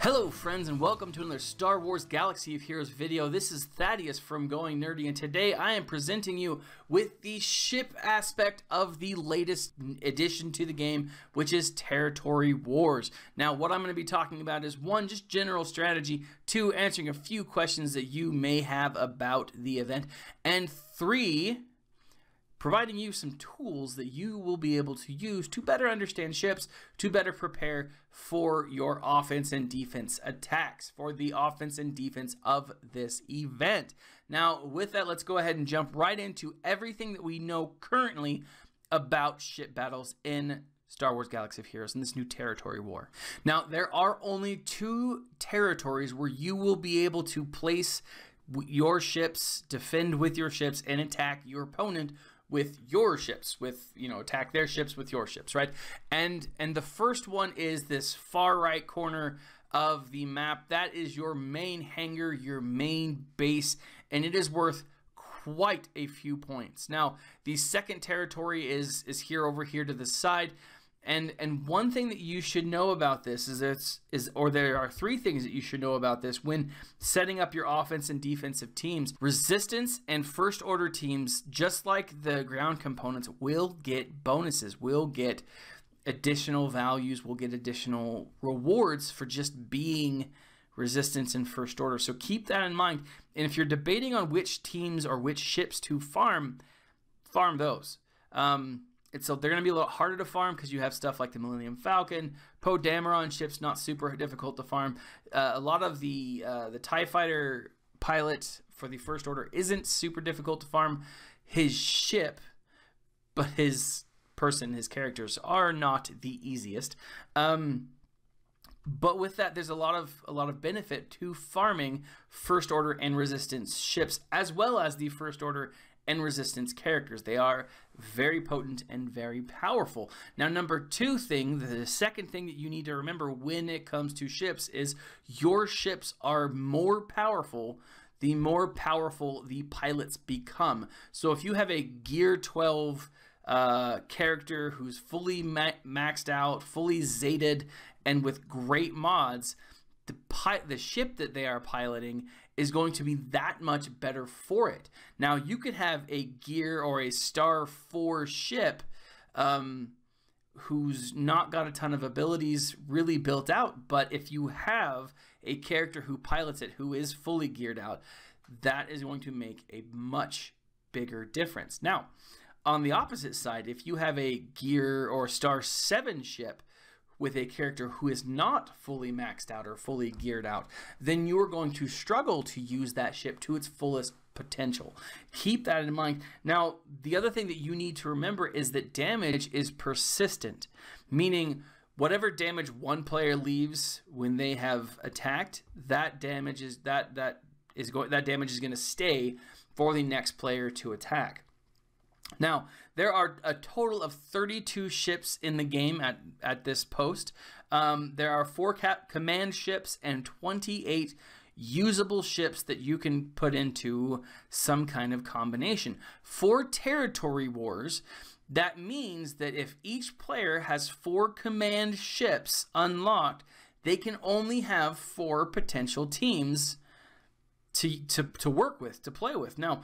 Hello friends, and welcome to another Star Wars Galaxy of Heroes video. This is Thaddeus from Going Nerdy, and today I am presenting you with the ship aspect of the latest addition to the game, which is Territory Wars. Now, what I'm going to be talking about is one, just general strategy, two, answering a few questions that you may have about the event, and three, providing you some tools that you will be able to use to better understand ships, to better prepare for your offense and defense attacks, for the offense and defense of this event. Now, with that, let's go ahead and jump right into everything that we know currently about ship battles in Star Wars Galaxy of Heroes in this new territory war. Now, there are only two territories where you will be able to place your ships, defend with your ships, and attack your opponent with your ships, attack their ships with your ships, right? And the first one is this far right corner of the map. That is your main hangar, your main base, and it is worth quite a few points. Now, the second territory is here over here to the side. And one thing that you should know about this there are three things that you should know about this when setting up your offense and defensive teams. Resistance and first order teams, just like the ground components, will get bonuses, will get additional values, will get additional rewards for just being resistance and first order. So keep that in mind. And if you're debating on which teams or which ships to farm those. So they're going to be a little harder to farm because you have stuff like the Millennium Falcon, Poe Dameron ships, not super difficult to farm. A lot of the TIE Fighter pilot for the First Order isn't super difficult to farm. His ship, but his characters are not the easiest. But with that, there's a lot of benefit to farming First Order and Resistance ships, as well as the First Order and Resistance characters. They are very potent and very powerful. Now, the second thing that you need to remember when it comes to ships is your ships are more powerful the more powerful the pilots become. So if you have a Gear 12 character who's fully maxed out, fully zated, and with great mods, the ship that they are piloting is going to be that much better for it. Now, you could have a Gear or a Star 4 ship who's not got a ton of abilities really built out, but if you have a character who pilots it who is fully geared out, that is going to make a much bigger difference. Now, on the opposite side, if you have a Gear or Star 7 ship with a character who is not fully maxed out or fully geared out, then you're going to struggle to use that ship to its fullest potential. Keep that in mind. Now, the other thing that you need to remember is that damage is persistent, meaning whatever damage one player leaves when they have attacked, that damage is going to stay for the next player to attack. Now, there are a total of 32 ships in the game at this post. There are 4 command ships and 28 usable ships that you can put into some kind of combination. For Territory Wars, that means that if each player has 4 command ships unlocked, they can only have 4 potential teams to work with, to play with. Now,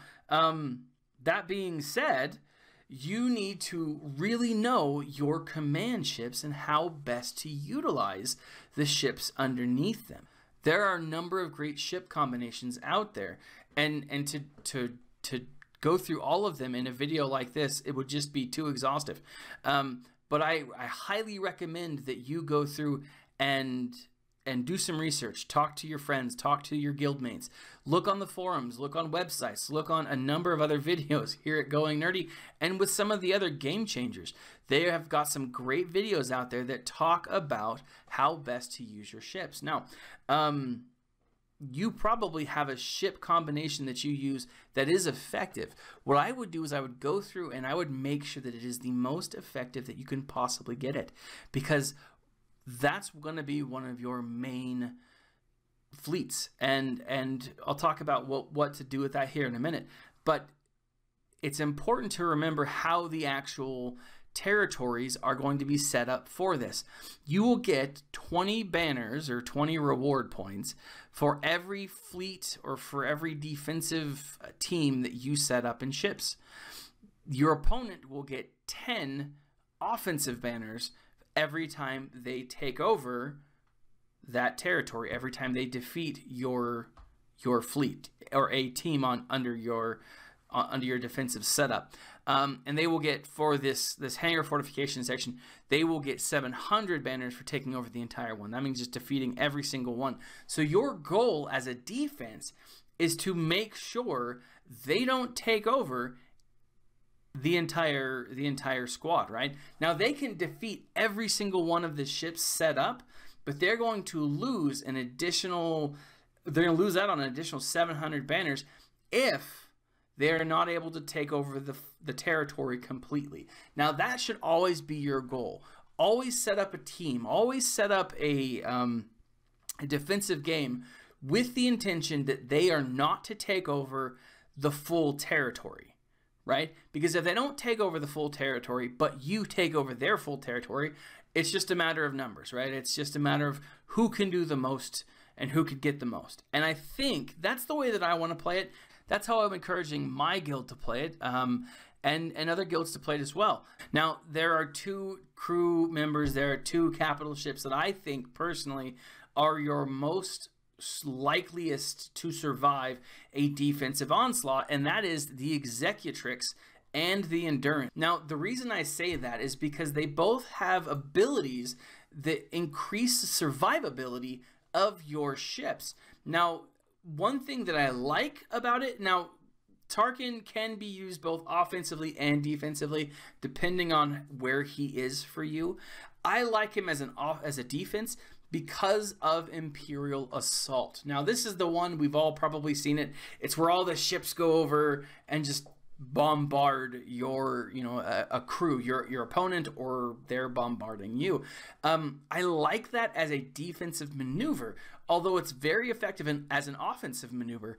that being said, you need to really know your command ships and how best to utilize the ships underneath them. There are a number of great ship combinations out there, and to go through all of them in a video like this, it would just be too exhaustive. But I highly recommend that you go through and do some research, talk to your friends, talk to your guildmates, look on the forums, look on websites, look on a number of other videos here at Going Nerdy, and with some of the other game changers. They have got some great videos out there that talk about how best to use your ships. Now, you probably have a ship combination that you use that is effective. What I would do is I would go through and I would make sure that it is the most effective that you can possibly get it, because that's going to be one of your main fleets, and I'll talk about what to do with that here in a minute. But it's important to remember how the actual territories are going to be set up for this. You will get 20 banners or 20 reward points for every fleet or for every defensive team that you set up in ships. Your opponent will get 10 offensive banners every time they take over that territory, every time they defeat your fleet or a team under your defensive setup. And they will get, for this hangar fortification section, they will get 700 banners for taking over the entire one. That means just defeating every single one. So your goal as a defense is to make sure they don't take over the entire squad, right? Now they can defeat every single one of the ships set up, but they're going to lose an additional, they're going to lose out on an additional 700 banners if they're not able to take over the territory completely. Now that should always be your goal. Always set up a team, always set up a defensive game with the intention that they are not to take over the full territory, right? Because if they don't take over the full territory, but you take over their full territory, it's just a matter of numbers, right? It's just a matter of who can do the most and who could get the most. And I think that's the way that I want to play it. That's how I'm encouraging my guild to play it, and other guilds to play it as well. Now, there are 2 crew members, there are 2 capital ships that I think personally are your most likeliest to survive a defensive onslaught, and that is the Executrix and the Endurance. Now, the reason I say that is because they both have abilities that increase the survivability of your ships. Now, one thing that I like about it, now Tarkin can be used both offensively and defensively depending on where he is for you. I like him as a defense because of Imperial Assault. Now this is the one, we've all probably seen it. It's where all the ships go over and just bombard your, a crew, your opponent, or they're bombarding you. I like that as a defensive maneuver, although it's very effective as an offensive maneuver.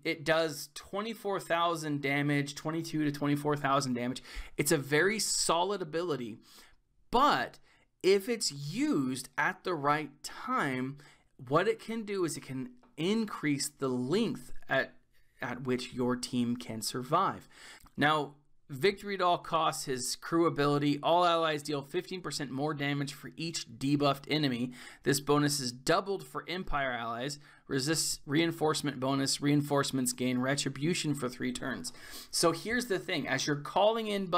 It does 24,000 damage, 22 to 24,000 damage. It's a very solid ability, but if it's used at the right time, what it can do is it can increase the length at which your team can survive. Now, Victory at All Costs, his crew ability, all allies deal 15% more damage for each debuffed enemy. This bonus is doubled for Empire allies. Resists reinforcement bonus. Reinforcements gain retribution for 3 turns. So here's the thing. As you're calling in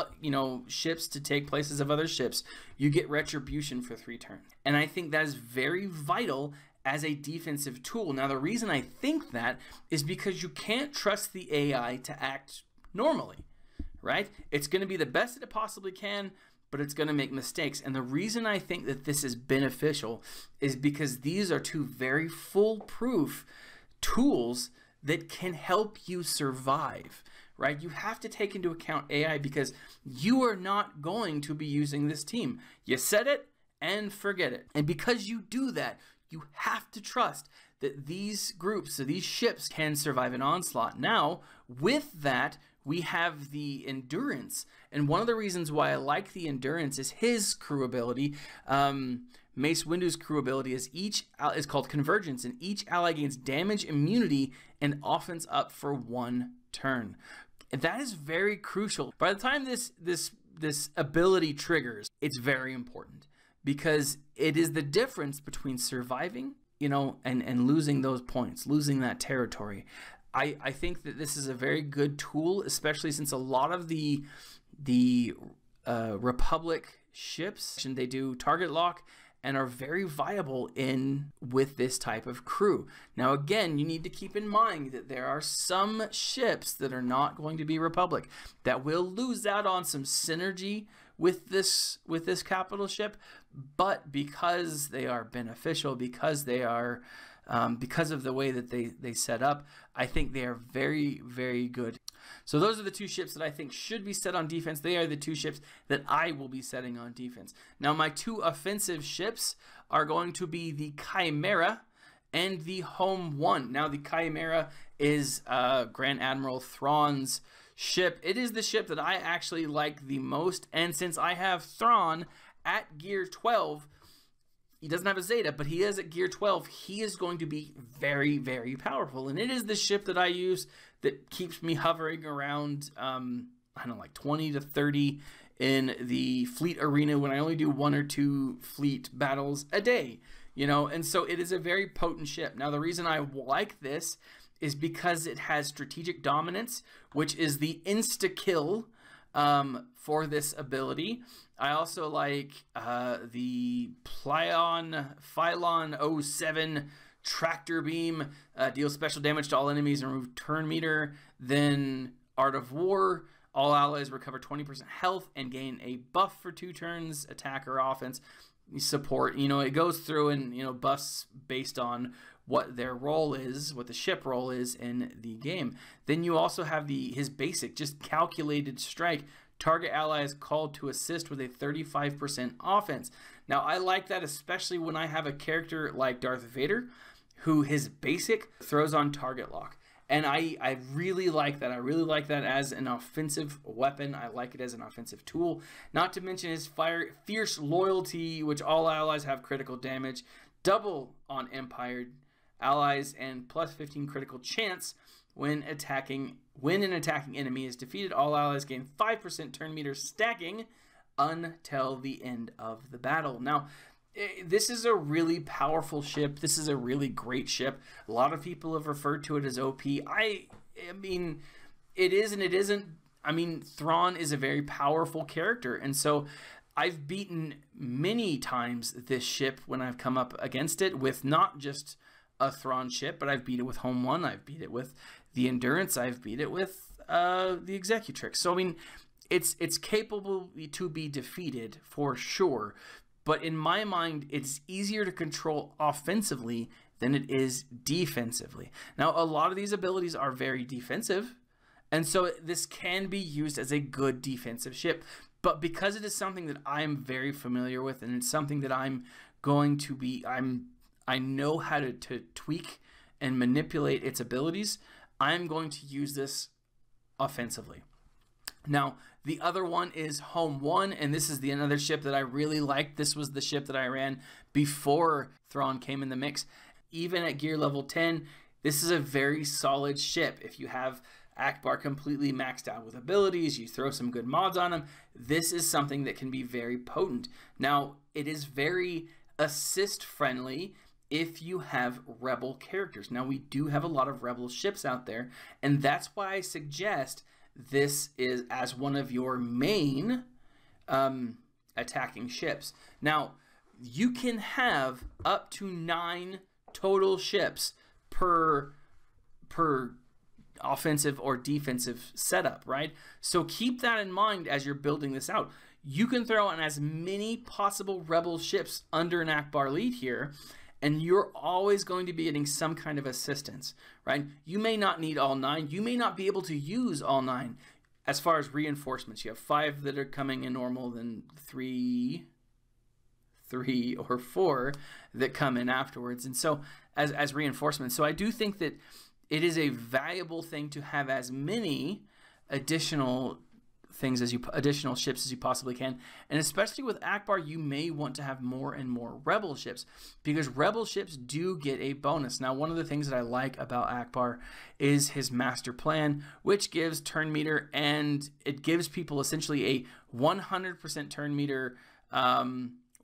ships to take places of other ships, you get retribution for 3 turns. And I think that is very vital as a defensive tool. Now, the reason I think that is because you can't trust the AI to act normally, right? It's going to be the best that it possibly can, but it's going to make mistakes. And the reason I think that this is beneficial is because these are 2 very foolproof tools that can help you survive, right? You have to take into account AI because you are not going to be using this team. You set it and forget it. And because you do that, you have to trust that these groups, so these ships, can survive an onslaught. Now, with that, we have the Endurance. And one of the reasons why I like the Endurance is his crew ability. Mace Windu's crew ability is called Convergence, and each ally gains damage, immunity, and offense up for 1 turn. And that is very crucial. By the time this ability triggers, it's very important, because it is the difference between surviving, and losing those points, losing that territory. I think that this is a very good tool, especially since a lot of the Republic ships, they do target lock and are very viable with this type of crew. Now, again, you need to keep in mind that there are some ships that are not going to be Republic that will lose out on some synergy with this capital ship, but because they are beneficial, because they are because of the way that they set up, I think they are very, very good. So those are the 2 ships that I think should be set on defense. They are the 2 ships that I will be setting on defense. Now, my 2 offensive ships are going to be the Chimera and the Home One. Now, the Chimera is Grand Admiral Thrawn's ship. It is the ship that I actually like the most, and since I have Thrawn at gear 12, he doesn't have a Zeta, but he is at gear 12. He is going to be very, very powerful. And it is the ship that I use that keeps me hovering around, I don't know, like 20 to 30 in the fleet arena when I only do 1 or 2 fleet battles a day, you know? And so it is a very potent ship. Now, the reason I like this is because it has strategic dominance, which is the insta-kill for this ability. I also like the Phylon 07 Tractor Beam, deals special damage to all enemies and remove turn meter. Then Art of War, all allies recover 20% health and gain a buff for 2 turns, attack or offense. Support, you know, it goes through and, you know, buffs based on what their role is, what the ship role is in the game. Then you also have his basic, just calculated strike. Target ally is called to assist with a 35% offense. Now, I like that especially when I have a character like Darth Vader, who his basic throws on target lock. And I really like that. I really like that as an offensive weapon. I like it as an offensive tool. Not to mention his fierce loyalty, which all allies have critical damage, double on Empire allies, and plus 15 critical chance when an attacking enemy is defeated. All allies gain 5% turn meter stacking until the end of the battle. Now, this is a really powerful ship. This is a really great ship. A lot of people have referred to it as OP. I mean, it is and it isn't. I mean, Thrawn is a very powerful character, and so I've beaten many times this ship when I've come up against it with not just a Thrawn ship, but I've beat it with Home 1, I've beat it with the Endurance, I've beat it with the Executrix. So I mean, it's capable to be defeated for sure, but in my mind, it's easier to control offensively than it is defensively. Now, a lot of these abilities are very defensive, and so this can be used as a good defensive ship, but because it is something that I'm very familiar with, and it's something that I'm going to be, I know how to tweak and manipulate its abilities, I'm going to use this offensively. Now, the other one is Home 1, and this is another ship that I really liked. This was the ship that I ran before Thrawn came in the mix. Even at gear level 10, this is a very solid ship. If you have Akbar completely maxed out with abilities, you throw some good mods on him, this is something that can be very potent. Now, it is very assist friendly if you have rebel characters. Now, we do have a lot of rebel ships out there, and that's why I suggest this is as one of your main attacking ships. Now, you can have up to 9 total ships per offensive or defensive setup, right? So keep that in mind as you're building this out. You can throw on as many possible rebel ships under an Akbar lead here, and you're always going to be getting some kind of assistance, right? You may not need all 9. You may not be able to use all 9. As far as reinforcements, you have 5 that are coming in normal, then 3 or 4 that come in afterwards. And so as reinforcements. So I do think that it is a valuable thing to have as many additional things additional ships as you possibly can, and especially with Akbar, you may want to have more and more rebel ships, because rebel ships do get a bonus. Now, one of the things that I like about Akbar is his master plan, which gives turn meter, and it gives people essentially a 100% turn meter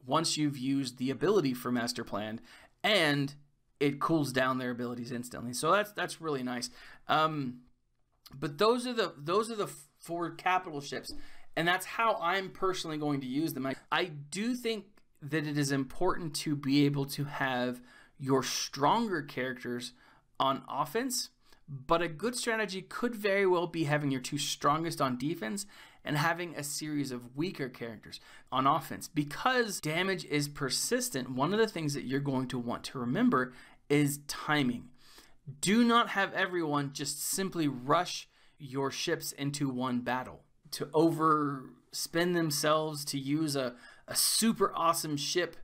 once you've used the ability for master plan, and it cools down their abilities instantly. So that's really nice. But those are the 4 capital ships, and that's how I'm personally going to use them. I do think that it is important to be able to have your stronger characters on offense, but a good strategy could very well be having your 2 strongest on defense and having a series of weaker characters on offense. Because damage is persistent, one of the things that you're going to want to remember is timing. Do not have everyone just simply rush your ships into one battle to overspend themselves to use a super awesome ship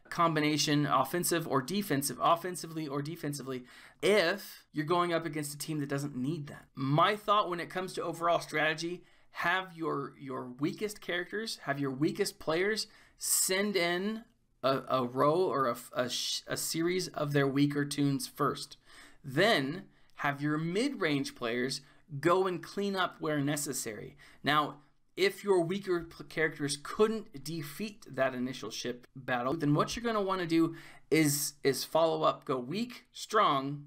combination, offensively or defensively, if you're going up against a team that doesn't need that. My thought when it comes to overall strategy, have your weakest characters, have your weakest players send in a row or a series of their weaker tunes first. Then have your mid-range players go and clean up where necessary. Now, if your weaker characters couldn't defeat that initial ship battle, then what you're going to want to do is follow up, go weak, strong,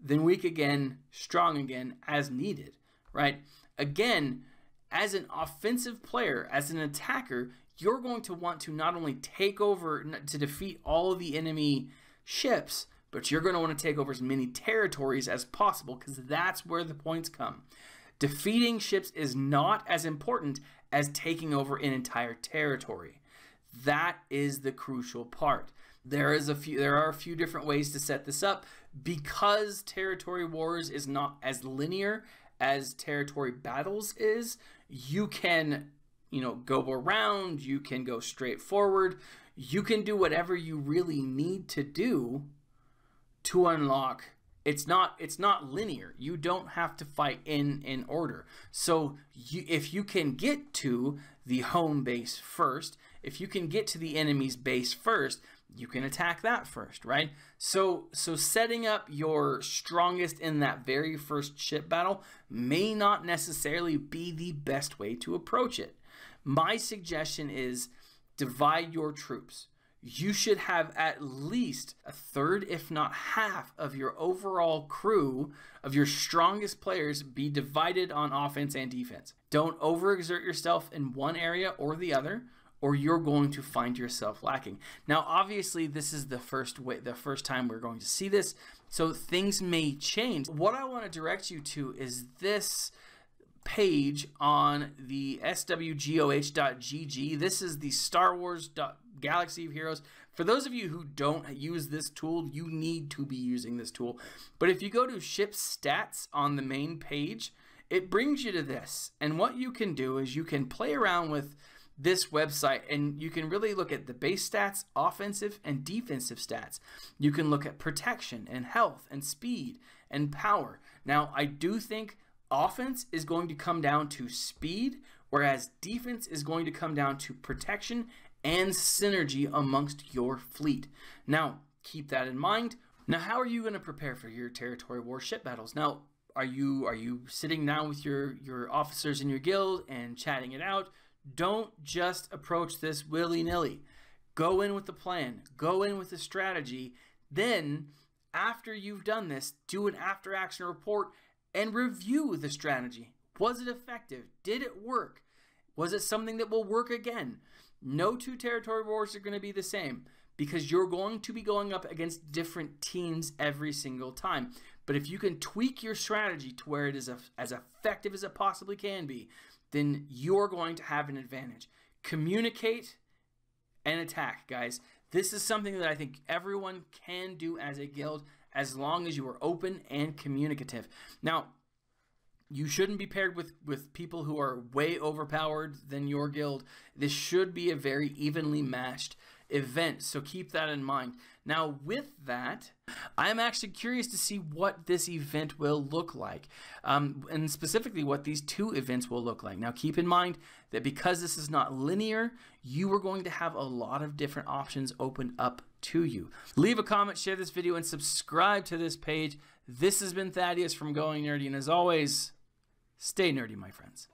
then weak again, strong again, as needed, right? Again, as an offensive player, as an attacker, you're going to want to not only take over to defeat all of the enemy ships, but you're going to want to take over as many territories as possible, because that's where the points come. Defeating ships is not as important as taking over an entire territory. That is the crucial part. There are a few different ways to set this up, because territory wars is not as linear as territory battles is. You can, go around, you can go straight forward, you can do whatever you really need to do to unlock. It's not linear. You don't have to fight in order. So if you can get to the home base first, if you can get to the enemy's base first, you can attack that first, right? So setting up your strongest in that very first ship battle may not necessarily be the best way to approach it. My suggestion is divide your troops. You should have at least a third, if not half, of your overall crew, of your strongest players, be divided on offense and defense. Don't overexert yourself in one area or the other, or you're going to find yourself lacking. Now, obviously, this is the first time we're going to see this, so things may change. What I want to direct you to is this page on the SWGOH.gg. This is the Star Wars Galaxy of Heroes. For those of you who don't use this tool, you need to be using this tool. But if you go to ship stats on the main page, it brings you to this. And what you can do is you can play around with this website and you can really look at the base stats, offensive and defensive stats. You can look at protection and health and speed and power. Now, I do think offense is going to come down to speed, whereas defense is going to come down to protection and synergy amongst your fleet. Now, keep that in mind. Now, how are you going to prepare for your territory war ship battles? Now, are you sitting down with your officers in your guild and chatting it out? Don't just approach this willy-nilly. Go in with the plan. Go in with the strategy. Then, after you've done this, do an after-action report and review the strategy. Was it effective? Did it work? Was it something that will work again? No two territory wars are going to be the same, because you're going to be going up against different teams every single time. But if you can tweak your strategy to where it is as effective as it possibly can be, then you're going to have an advantage. Communicate and attack, guys. This is something that I think everyone can do as a guild, as long as you are open and communicative. Now, you shouldn't be paired with people who are way overpowered than your guild. This should be a very evenly matched event, so keep that in mind. Now, with that, I'm actually curious to see what this event will look like, and specifically what these two events will look like. Now, keep in mind that because this is not linear, you are going to have a lot of different options opened up to you. Leave a comment, share this video, and subscribe to this page. This has been Thaddeus from Going Nerdy, and as always, stay nerdy, my friends.